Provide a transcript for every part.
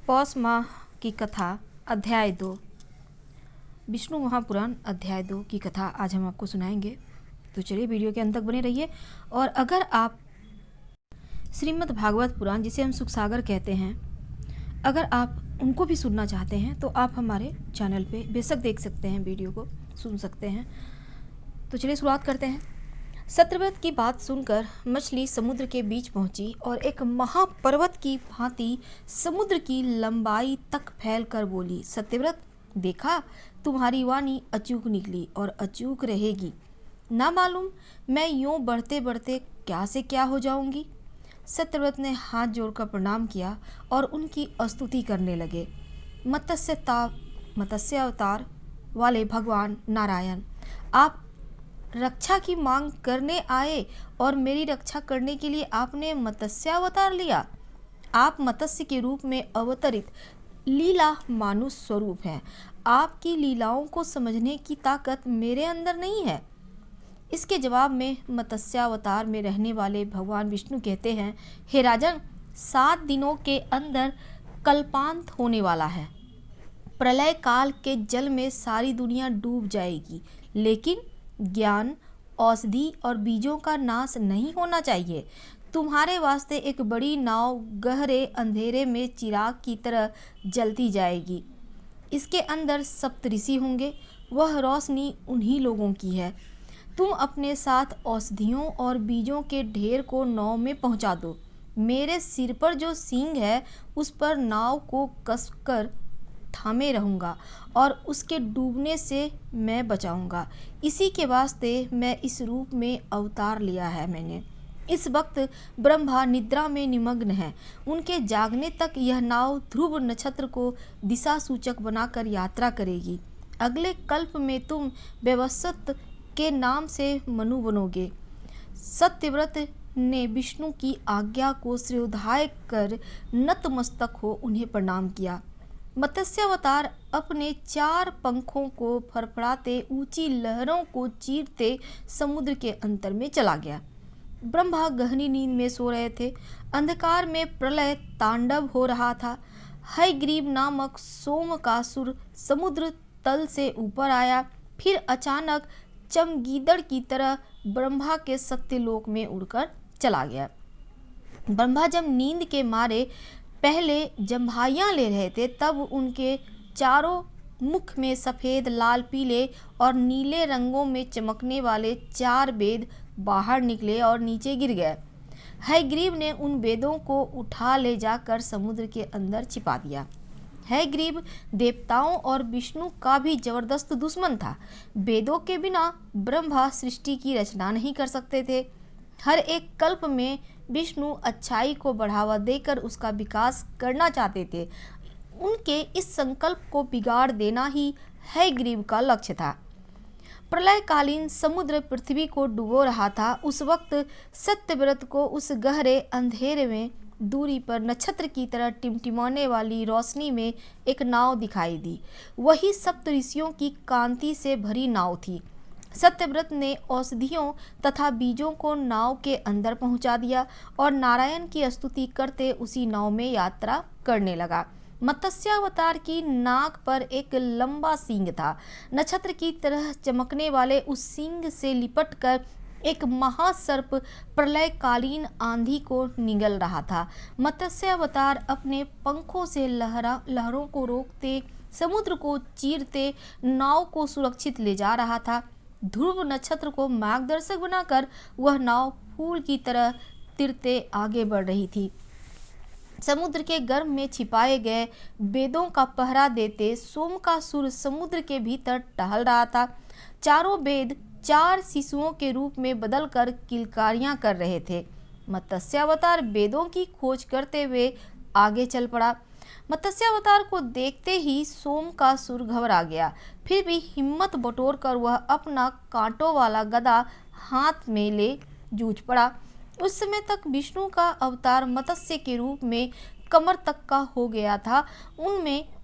पौष माह की कथा अध्याय 2 विष्णु महापुराण अध्याय 2 की कथा आज हम आपको सुनाएंगे। तो चलिए वीडियो के अंत तक बने रहिए। और अगर आप श्रीमद् भागवत पुराण, जिसे हम सुखसागर कहते हैं, अगर आप उनको भी सुनना चाहते हैं तो आप हमारे चैनल पे बेशक देख सकते हैं, वीडियो को सुन सकते हैं। तो चलिए शुरुआत करते हैं। सत्यव्रत की बात सुनकर मछली समुद्र के बीच पहुंची और एक महापर्वत की भांति समुद्र की लंबाई तक फैलकर बोली, सत्यव्रत, देखा, तुम्हारी वाणी अचूक निकली और अचूक रहेगी। ना मालूम मैं यूं बढ़ते बढ़ते क्या से क्या हो जाऊंगी। सत्यव्रत ने हाथ जोड़कर प्रणाम किया और उनकी स्तुति करने लगे। मत्स्य अवतार वाले भगवान नारायण, आप रक्षा की मांग करने आए और मेरी रक्षा करने के लिए आपने मत्स्य अवतार लिया। आप मत्स्य के रूप में अवतरित लीला मानुष स्वरूप हैं। आपकी लीलाओं को समझने की ताकत मेरे अंदर नहीं है। इसके जवाब में मत्स्यावतार में रहने वाले भगवान विष्णु कहते हैं, हे राजन, 7 दिनों के अंदर कल्पांत होने वाला है। प्रलय काल के जल में सारी दुनिया डूब जाएगी, लेकिन ज्ञान, औषधि और बीजों का नाश नहीं होना चाहिए। तुम्हारे वास्ते एक बड़ी नाव गहरे अंधेरे में चिराग की तरह जलती जाएगी। इसके अंदर सप्तऋषि होंगे, वह रोशनी उन्हीं लोगों की है। तुम अपने साथ औषधियों और बीजों के ढेर को नाव में पहुंचा दो। मेरे सिर पर जो सींग है उस पर नाव को कसकर थामे रहूँगा और उसके डूबने से मैं बचाऊँगा। इसी के वास्ते मैं इस रूप में अवतार लिया है मैंने। इस वक्त ब्रह्मा निद्रा में निमग्न है। उनके जागने तक यह नाव ध्रुव नक्षत्र को दिशा सूचक बनाकर यात्रा करेगी। अगले कल्प में तुम व्यवस्वत के नाम से मनु बनोगे। सत्यव्रत ने विष्णु की आज्ञा को श्रद्धाय कर नतमस्तक हो उन्हें प्रणाम किया। मत्स्यावतार अपने 4 पंखों को फड़फड़ाते ऊंची लहरों को चीरते समुद्र के अंतर में चला गया। ब्रह्मा गहरी नींद में सो रहे थे। अंधकार में प्रलय तांडव हो रहा था। हयग्रीव नामक सोमकासुर समुद्र तल से ऊपर आया, फिर अचानक चमगीदड़ की तरह ब्रह्मा के सत्यलोक में उड़कर चला गया। ब्रह्मा जब नींद के मारे पहले जम्भाइयाँ ले रहे थे, तब उनके चारों मुख में सफ़ेद, लाल, पीले और नीले रंगों में चमकने वाले 4 वेद बाहर निकले और नीचे गिर गए। हयग्रीव ने उन वेदों को उठा ले जाकर समुद्र के अंदर छिपा दिया। हयग्रीव देवताओं और विष्णु का भी जबरदस्त दुश्मन था। वेदों के बिना ब्रह्मा सृष्टि की रचना नहीं कर सकते थे। हर एक कल्प में विष्णु अच्छाई को बढ़ावा देकर उसका विकास करना चाहते थे। उनके इस संकल्प को बिगाड़ देना ही हयग्रीव का लक्ष्य था। प्रलयकालीन समुद्र पृथ्वी को डुबो रहा था। उस वक्त सत्यव्रत को उस गहरे अंधेरे में दूरी पर नक्षत्र की तरह टिमटिमाने वाली रोशनी में एक नाव दिखाई दी। वही सप्तऋषियों की कांति से भरी नाव थी। सत्यव्रत ने औषधियों तथा बीजों को नाव के अंदर पहुंचा दिया और नारायण की स्तुति करते उसी नाव में यात्रा करने लगा। मत्स्यावतार की नाक पर एक लंबा सींग था। नक्षत्र की तरह चमकने वाले उस सींग से लिपटकर एक महासर्प प्रलयकालीन आंधी को निगल रहा था। मत्स्यावतार अपने पंखों से लहरों को रोकते, समुद्र को चीरते नाव को सुरक्षित ले जा रहा था। ध्रुव नक्षत्र को मार्गदर्शक बनाकर वह नाव फूल की तरह तिरते आगे बढ़ रही थी। समुद्र के गर्भ में छिपाए गए वेदों का पहरा देते सोमकासुर समुद्र के भीतर टहल रहा था। चारों वेद 4 शिशुओं के रूप में बदलकर किलकारियां कर रहे थे। मत्स्यावतार वेदों की खोज करते हुए आगे चल पड़ा। मत्स्यावतार को देखते ही सोमकासुर घबरा गया। फिर भी हिम्मत बटोरकर वह अपना कांटों वाला गदा हाथ में ले जूझ पड़ा। उस समय तक विष्णु का अवतार मत्स्य के रूप में कमर तक का हो गया था।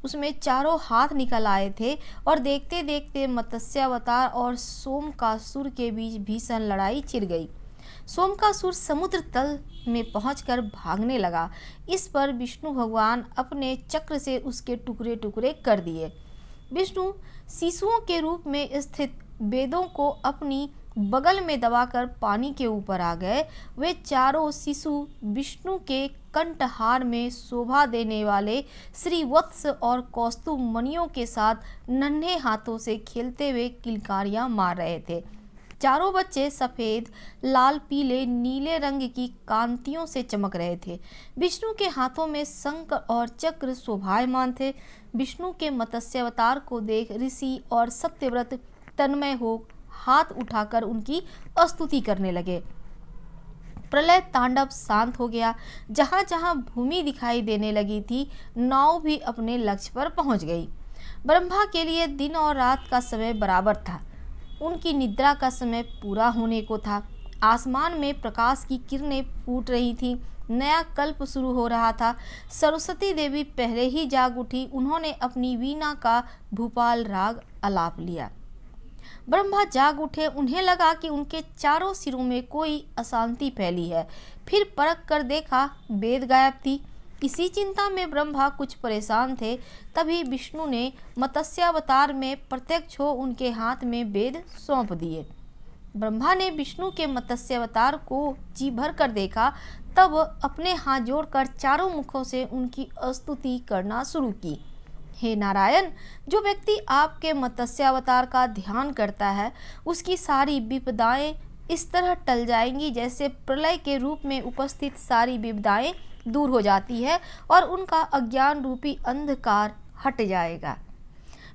उसमें 4 हाथ निकल आए थे और देखते देखते मत्स्यावतार और सोमकासुर के बीच भीषण लड़ाई छिड़ गई। सोमकासुर समुद्र तल में पहुंचकर भागने लगा। इस पर विष्णु भगवान अपने चक्र से उसके टुकड़े टुकड़े कर दिए। विष्णु शिशुओं के रूप में स्थित वेदों को अपनी बगल में दबाकर पानी के ऊपर आ गए। वे चारों शिशु विष्णु के कंठहार में शोभा देने वाले श्रीवत्स और कौस्तुभ मणियों के साथ नन्हे हाथों से खेलते हुए किलकारियां मार रहे थे। चारों बच्चे सफ़ेद, लाल, पीले, नीले रंग की कांतियों से चमक रहे थे। विष्णु के हाथों में शंख और चक्र शोभायमान थे। विष्णु के मत्स्य अवतार को देख ऋषि और सत्यव्रत तन्मय हो हाथ उठाकर उनकी स्तुति करने लगे। प्रलय तांडव शांत हो गया। जहां जहां भूमि दिखाई देने लगी थी, नाव भी अपने लक्ष्य पर पहुंच गई। ब्रह्मा के लिए दिन और रात का समय बराबर था। उनकी निद्रा का समय पूरा होने को था। आसमान में प्रकाश की किरणें फूट रही थीं। नया कल्प शुरू हो रहा था। सरस्वती देवी पहले ही जाग उठी। उन्होंने अपनी वीणा का भूपाल राग आलाप लिया। ब्रह्मा जाग उठे। उन्हें लगा कि उनके चारों सिरों में कोई अशांति फैली है। फिर परख कर देखा, वेद गायब थी। इसी चिंता में ब्रह्मा कुछ परेशान थे। तभी विष्णु ने मत्स्यावतार में प्रत्यक्ष हो उनके हाथ में वेद सौंप दिए। ब्रह्मा ने विष्णु के मत्स्यावतार को जी भर कर देखा, तब अपने हाथ जोड़कर चारों मुखों से उनकी स्तुति करना शुरू की। हे नारायण, जो व्यक्ति आपके मत्स्यावतार का ध्यान करता है, उसकी सारी विपदाएं इस तरह टल जाएंगी जैसे प्रलय के रूप में उपस्थित सारी विपदाएं दूर हो जाती है और उनका अज्ञान रूपी अंधकार हट जाएगा।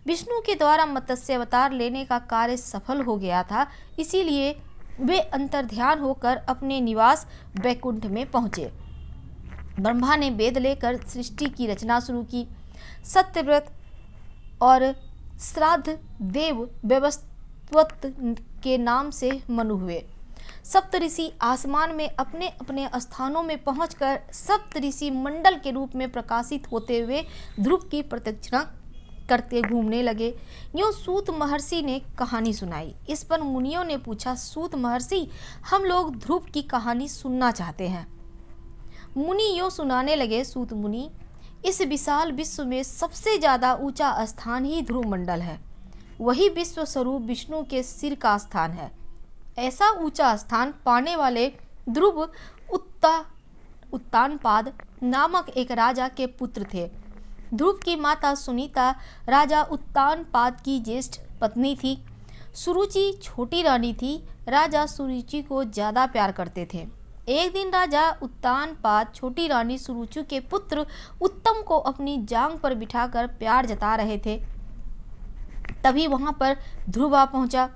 विष्णु के द्वारा मत्स्य अवतार लेने का कार्य सफल हो गया था। इसीलिए वे अंतर्ध्यान होकर अपने निवास वैकुंठ में पहुँचे। ब्रह्मा ने वेद लेकर सृष्टि की रचना शुरू की। सत्यव्रत और श्राद्ध देव व्यवस्थवत के नाम से मनु हुए। सप्त ऋषि आसमान में अपने अपने स्थानों में पहुंचकर सप्त ऋषि मंडल के रूप में प्रकाशित होते हुए ध्रुव की प्रतीक्षा करते घूमने लगे। यूँ सूत महर्षि ने कहानी सुनाई। इस पर मुनियों ने पूछा, सूत महर्षि, हम लोग ध्रुव की कहानी सुनना चाहते हैं। मुनि यूँ सुनाने लगे, सूत मुनि, इस विशाल विश्व में सबसे ज़्यादा ऊंचा स्थान ही ध्रुव मंडल है। वही विश्व स्वरूप विष्णु के सिर का स्थान है। ऐसा ऊंचा स्थान पाने वाले ध्रुव उत्तानपाद नामक एक राजा के पुत्र थे। ध्रुव की माता सुनीता राजा उत्तानपाद की ज्येष्ठ पत्नी थी। सुरुचि छोटी रानी थी। राजा सुरुचि को ज़्यादा प्यार करते थे। एक दिन राजा उत्तानपाद छोटी रानी सुरुचि के पुत्र उत्तम को अपनी जांग पर बिठाकर प्यार जता रहे थे। तभी वहां पर ध्रुव आ पहुंचा।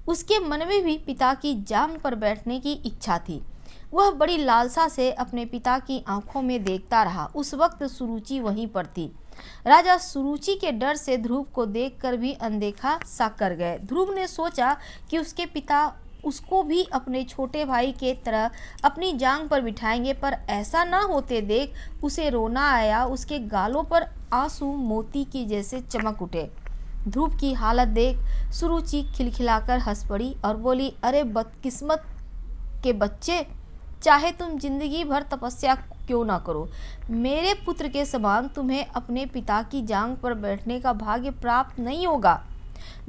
उसके मन में भी पिता की जांग पर बैठने की इच्छा थी। वह बड़ी लालसा से अपने पिता की आंखों में देखता रहा। उस वक्त सुरुचि वहीं पर थी। राजा सुरुचि के डर से ध्रुव को देखकर भी अनदेखा सा कर गए। ध्रुव ने सोचा कि उसके पिता उसको भी अपने छोटे भाई के तरह अपनी जांग पर बिठाएंगे, पर ऐसा ना होते देख उसे रोना आया। उसके गालों पर आंसू मोती की जैसे चमक उठे। ध्रुव की हालत देख सुरुचि खिलखिलाकर हंस पड़ी और बोली, अरे बदकिस्मत के बच्चे, चाहे तुम जिंदगी भर तपस्या क्यों ना करो, मेरे पुत्र के समान तुम्हें अपने पिता की जांग पर बैठने का भाग्य प्राप्त नहीं होगा।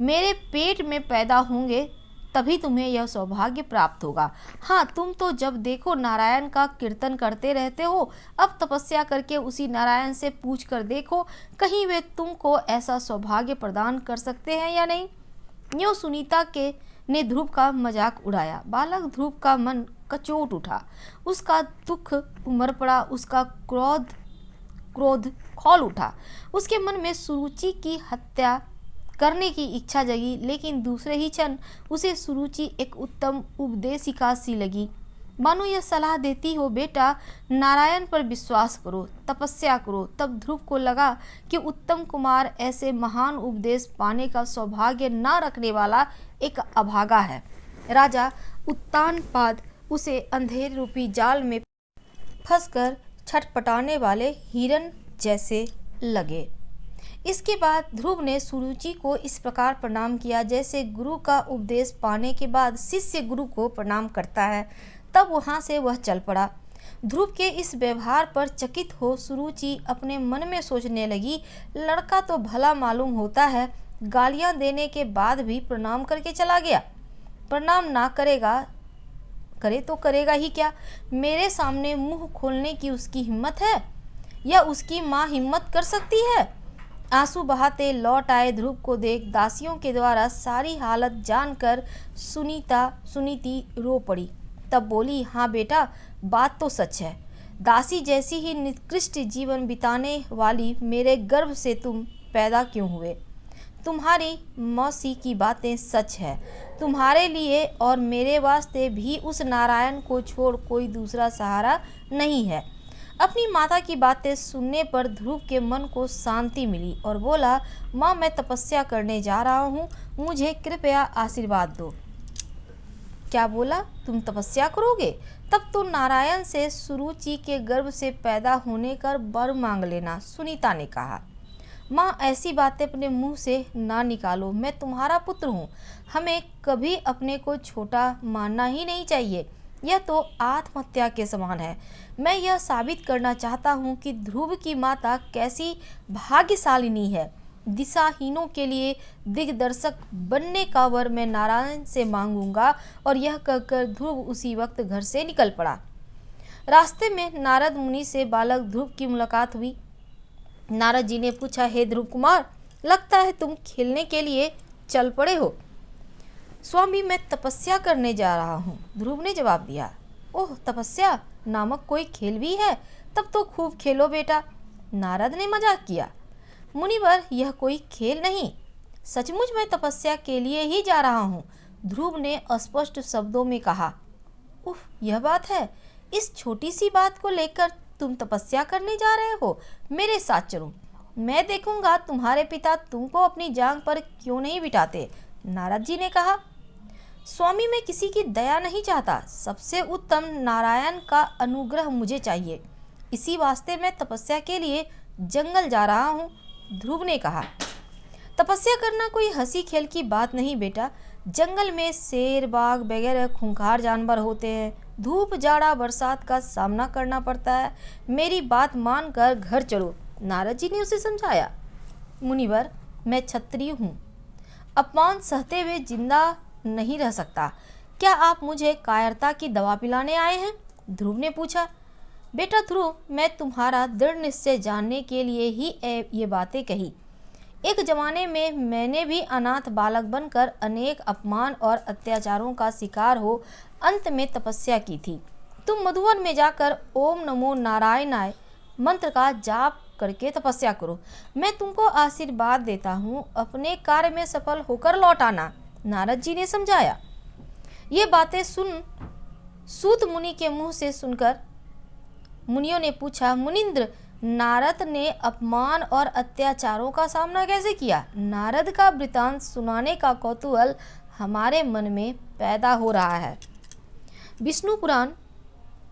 मेरे पेट में पैदा होंगे तभी तुम्हें यह सौभाग्य प्राप्त होगा। हाँ, तुम तो जब देखो नारायण का कीर्तन करते रहते हो। अब तपस्या करके उसी नारायण से पूछ कर देखो, कहीं वे तुमको ऐसा सौभाग्य प्रदान कर सकते हैं या नहीं। यूँ सुनीता ने ध्रुव का मजाक उड़ाया। बालक ध्रुव का मन कचोट उठा। उसका दुख उमड़ पड़ा। उसका क्रोध खौल उठा। उसके मन में सुरुचि की हत्या करने की इच्छा जगी, लेकिन दूसरे ही क्षण उसे सुरुचि एक उत्तम उपदेशिका सी लगी। मानो यह सलाह देती हो, बेटा नारायण पर विश्वास करो, तपस्या करो। तब ध्रुव को लगा कि उत्तम कुमार ऐसे महान उपदेश पाने का सौभाग्य न रखने वाला एक अभागा है। राजा उत्तानपाद उसे अंधेर रूपी जाल में फंसकर छटपटाने वाले हिरन जैसे लगे। इसके बाद ध्रुव ने सुरुचि को इस प्रकार प्रणाम किया जैसे गुरु का उपदेश पाने के बाद शिष्य गुरु को प्रणाम करता है। तब वहाँ से वह चल पड़ा। ध्रुव के इस व्यवहार पर चकित हो सुरुचि अपने मन में सोचने लगी, लड़का तो भला मालूम होता है, गालियाँ देने के बाद भी प्रणाम करके चला गया। प्रणाम ना करे तो करेगा ही क्या? मेरे सामने मुंह खोलने की उसकी हिम्मत है या उसकी माँ हिम्मत कर सकती है? आंसू बहाते लौट आए ध्रुव को देख दासियों के द्वारा सारी हालत जानकर सुनीति रो पड़ी। तब बोली, हाँ बेटा, बात तो सच है। दासी जैसी ही निकृष्ट जीवन बिताने वाली मेरे गर्भ से तुम पैदा क्यों हुए? तुम्हारी मौसी की बातें सच है। तुम्हारे लिए और मेरे वास्ते भी उस नारायण को छोड़ कोई दूसरा सहारा नहीं है। अपनी माता की बातें सुनने पर ध्रुव के मन को शांति मिली और बोला, माँ, मैं तपस्या करने जा रहा हूँ, मुझे कृपया आशीर्वाद दो। क्या बोला? तुम तपस्या करोगे? तब तो नारायण से सुरुचि के गर्भ से पैदा होने का वर मांग लेना। सुनीता ने कहा, माँ, ऐसी बातें अपने मुंह से ना निकालो। मैं तुम्हारा पुत्र हूँ। हमें कभी अपने को छोटा मानना ही नहीं चाहिए। यह तो आत्महत्या के समान है। मैं यह साबित करना चाहता हूँ कि ध्रुव की माता कैसी भाग्यशालिनी है। दिशाहीनों के लिए दिग्दर्शक बनने का वर मैं नारायण से मांगूंगा। और यह कहकर ध्रुव उसी वक्त घर से निकल पड़ा। रास्ते में नारद मुनि से बालक ध्रुव की मुलाकात हुई। नारद जी ने पूछा, हे ध्रुव कुमार, लगता है तुम खेलने के लिए चल पड़े हो। स्वामी, मैं तपस्या करने जा रहा हूँ, ध्रुव ने जवाब दिया। ओह, तपस्या नामक कोई खेल भी है? तब तो खूब खेलो बेटा, नारद ने मजाक किया। मुनिवर, यह कोई खेल नहीं, सचमुच मैं तपस्या के लिए ही जा रहा हूँ, ध्रुव ने अस्पष्ट शब्दों में कहा। उफ, यह बात है? इस छोटी सी बात को लेकर तुम तपस्या करने जा रहे हो? मेरे साथ चलो, मैं देखूंगा तुम्हारे पिता तुमको अपनी जांग पर क्यों नहीं बिठाते, नारद जी ने कहा। स्वामी, मैं किसी की दया नहीं चाहता, सबसे उत्तम नारायण का अनुग्रह मुझे चाहिए। इसी वास्ते मैं तपस्या के लिए जंगल जा रहा हूँ, ध्रुव ने कहा। तपस्या करना कोई हंसी खेल की बात नहीं बेटा। जंगल में शेर, बाघ वगैरह खूंखार जानवर होते हैं। धूप, जाड़ा, बरसात का सामना करना पड़ता है। मेरी बात मानकर घर चलो, नारद जी ने उसे समझाया। मुनिवर, मैं क्षत्रिय हूँ, अपमान सहते हुए जिंदा नहीं रह सकता। क्या आप मुझे कायरता की दवा पिलाने आए हैं? ध्रुव ने पूछा। बेटा ध्रुव, मैं तुम्हारा दृढ़ निश्चय जानने के लिए ही ये बातें कही। एक जमाने में मैंने भी अनाथ बालक बनकर अनेक अपमान और अत्याचारों का शिकार हो अंत में तपस्या की थी। तुम मधुवन में जाकर ओम नमो नारायणाय मंत्र का जाप करके तपस्या करो। मैं तुमको आशीर्वाद देता हूँ, अपने कार्य में सफल होकर लौट आना, नारद जी ने समझाया। ये बातें सुन सूत मुनि के मुंह से सुनकर मुनियों ने पूछा, मुनिंद्र, नारद ने अपमान और अत्याचारों का सामना कैसे किया? नारद का वृतांत सुनाने का कौतूहल हमारे मन में पैदा हो रहा है। विष्णु पुराण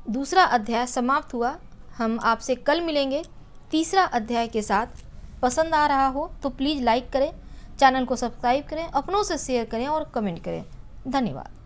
दूसरा अध्याय समाप्त हुआ। हम आपसे कल मिलेंगे तीसरा अध्याय के साथ। पसंद आ रहा हो तो प्लीज़ लाइक करें, चैनल को सब्सक्राइब करें, अपनों से शेयर करें और कमेंट करें। धन्यवाद।